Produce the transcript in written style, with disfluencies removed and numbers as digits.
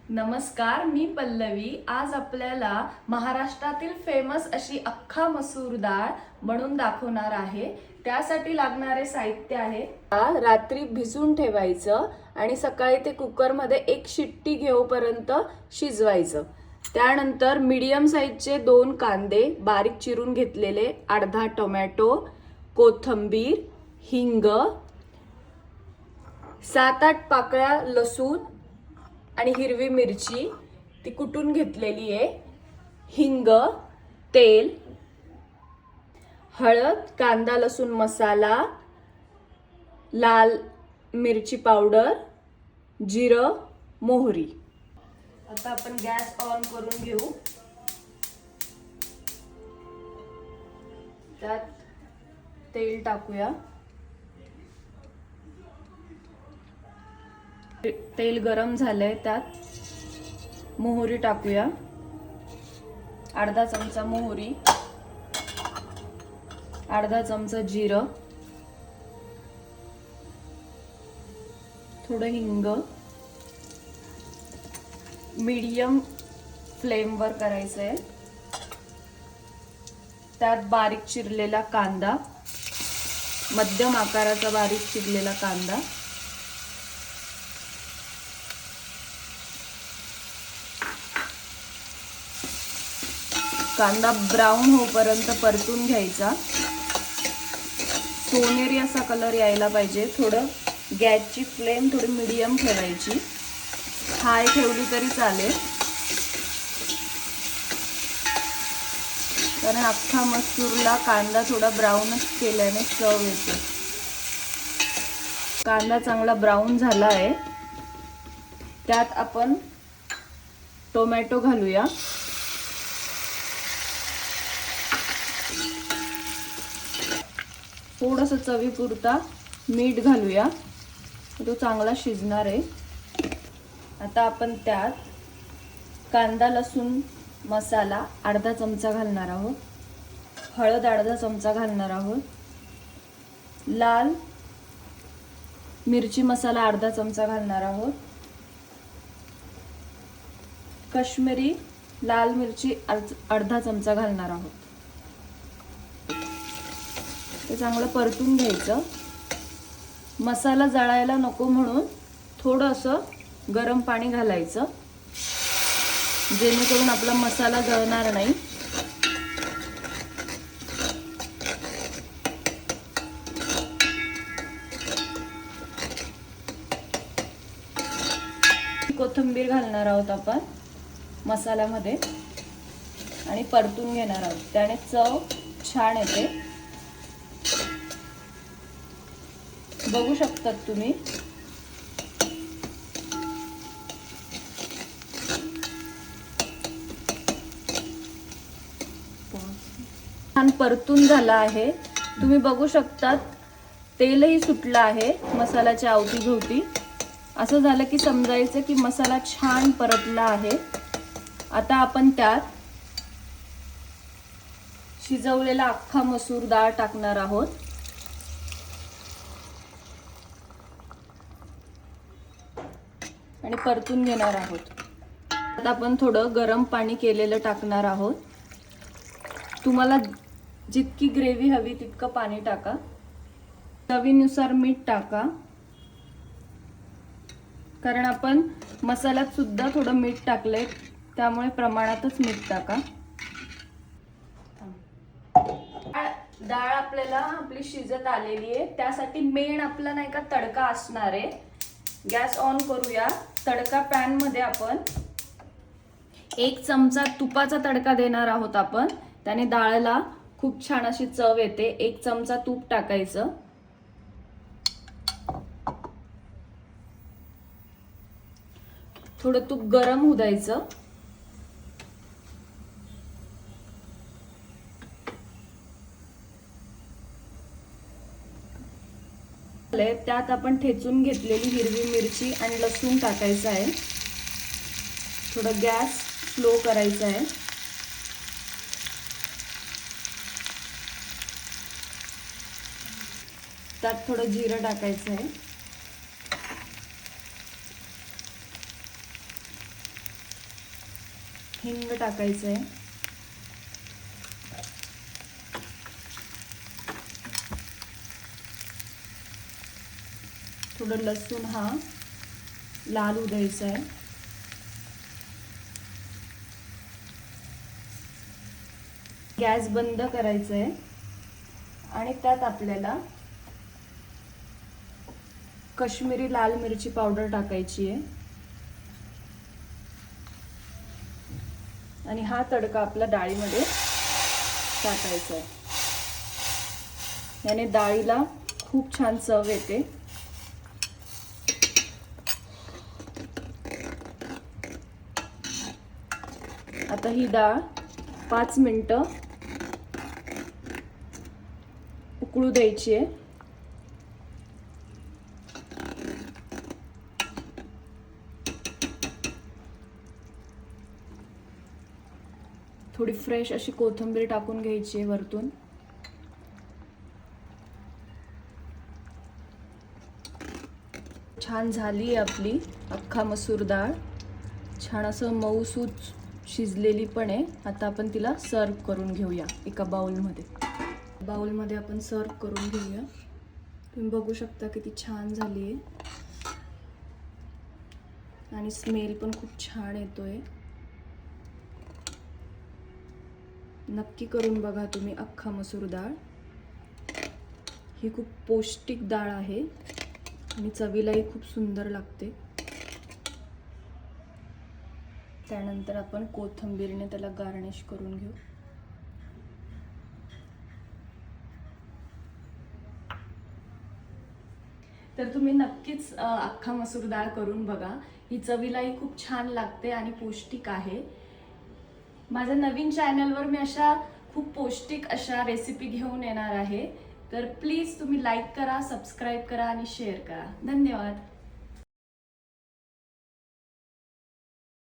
नमस्कार, मी पल्लवी। आज आपल्याला महाराष्ट्रातील फेमस अशी अख्खा मसूर डाळ बनवून दाखवणार आहे। त्यासाठी लागणारे साहित्य आहे, रात्री भिजून ठेवायचं आणि सकाळी ते कुकरमध्ये एक शिट्टी घेऊपर्यंत शिजवायचं। त्यानंतर मीडियम साईजचे 2 कांदे बारीक चिरून घेतलेले, अर्धा टोमॅटो, कोथिंबीर, हिंग, 7-8 पाकळ्या लसूण आणि हिरवी मिरची ती कुटून घेतलेली आहे, हिंग, तेल, हळद, कांदा लसूण मसाला, लाल मिरची पावडर, जिरं, मोहरी। आता आपण गॅस ऑन करून घेऊ। त्यात तेल टाकूया। तेल गरम झालंय, त्यात मोहरी टाकूया, अर्धा चमचा मोहरी, अर्धा चमचा जिरं, थोडं हिंग। मीडियम फ्लेमवर करायचंय। त्यात बारीक चिरलेला कांदा, मध्यम आकाराचा बारीक चिरलेला कांदा, कांदा ब्राऊन होईपर्यंत परतून घ्यायचा। सोनेरी असा कलर यायला पाहिजे। थोडं गॅसची फ्लेम थोडी मीडियम ठेवायची, हाय ठेवली तरी चालेल, कारण अख्खा मसूरला कांदा थोडा ब्राऊनच केल्याने चव येते। कांदा चांगला ब्राऊन झाला आहे, त्यात आपण टोमॅटो घालूया। थोडंसं चवीपुरता मीठ घालूया, तो चांगला शिजणार आहे। आता आपण त्यात कांदा लसूण मसाला अर्धा चमचा घालणार आहोत, हळद अर्धा चमचा घालणार आहोत, लाल मिरची मसाला अर्धा चमचा घालणार आहोत, काश्मीरी लाल मिरची अर्धा चमचा घालणार आहोत। ते चांगलं परतून घ्यायचं। मसाला जळायला नको म्हणून थोडंसं गरम पाणी घालायचं, जेणेकरून आपला मसाला जळणार नाही। कोथिंबीर घालणार आहोत आपण मसाल्यामध्ये आणि परतून घेणार आहोत, त्याने चव छान येते। बघू शकतात तुम्ही। छान परतून झाला आहे, तुम्ही बघू शकतात। तेलही सुटलं आहे मसाल्याच्या अवतीभोवती। असं झालं की समजायचं की मसाला छान परतला आहे। आता आपण त्यात शिजवलेला अख्खा मसूर डाळ टाकणार आहोत आणि परतून घेणार आहोत। आता आपण थोडं गरम पाणी केलेलं टाकणार आहोत। तुम्हाला जितकी ग्रेव्ही हवी तितकं पाणी टाका, चवीनुसार मीठ टाका, कारण आपण मसाल्यात सुद्धा थोडं मीठ टाकलंय, त्यामुळे प्रमाणातच मीठ टाका। डाळ आपली शिजत आलेली आहे, त्यासाठी मेन आपला नाही का तडका असणार आहे। गॅस ऑन करूया। तडका पॅन मध्ये आपण 1 चमचा तुपाचा तडका देणार आहोत आपण, त्याने डाळला खूप छान अशी चव येते। 1 चमचा तूप टाकायचं, थोडं तूप गरम होऊ द्यायचं। त्यात आपण ठेचून घेतलेली हिरवी मिरची आणि लसूण टाकायचं आहे। थोडं गॅस स्लो करायचा आहे। त्यात थोडं जिरं टाकायचं आहे, हिंग टाकायचं आहे. थोडं लसूण हा लाल होऊ द्यायचा आहे. गॅस बंद करायचा आहे आणि त्यात आपल्याला काश्मीरी लाल मिरची पावडर टाकायची आहे आणि हा तडका आपला डाळीमध्ये टाकायचा आहे. याने डाळीला खूप छान चव येते. आता ही डाळ 5 मिनिटं उकळू द्यायची आहे. थोडी फ्रेश अशी कोथिंबीर टाकून घ्यायची आहे वरतून. छान झाली आहे आपली अख्खा मसूर डाळ. छान असं मऊसूत शिजलेली पण आहे. आता आपण तिला सर्व करून घेऊया एका बाउलमध्ये. बाउलमध्ये आपण सर्व करून घेऊया. तुम्ही बघू शकता किती छान झाली आहे आणि स्मेल पण खूप छान येतोय. नक्की करून बघा तुम्ही अख्खा मसूर डाळ. ही खूप पौष्टिक डाळ आहे आणि चवीलाही खूप सुंदर लागते. त्यानंतर आपण कोथिंबीरने त्याला गार्निश करून घेऊ. तर तुम्ही नक्कीच अख्खा मसूर डाळ करून बघा. ही चवीलाही खूप छान लागते आणि पौष्टिक आहे. माझ्या नवीन चॅनलवर मी अशा खूप पौष्टिक अशा रेसिपी घेऊन येणार आहे. तर प्लीज तुम्ही लाईक करा, सबस्क्राईब करा आणि शेअर करा. धन्यवाद.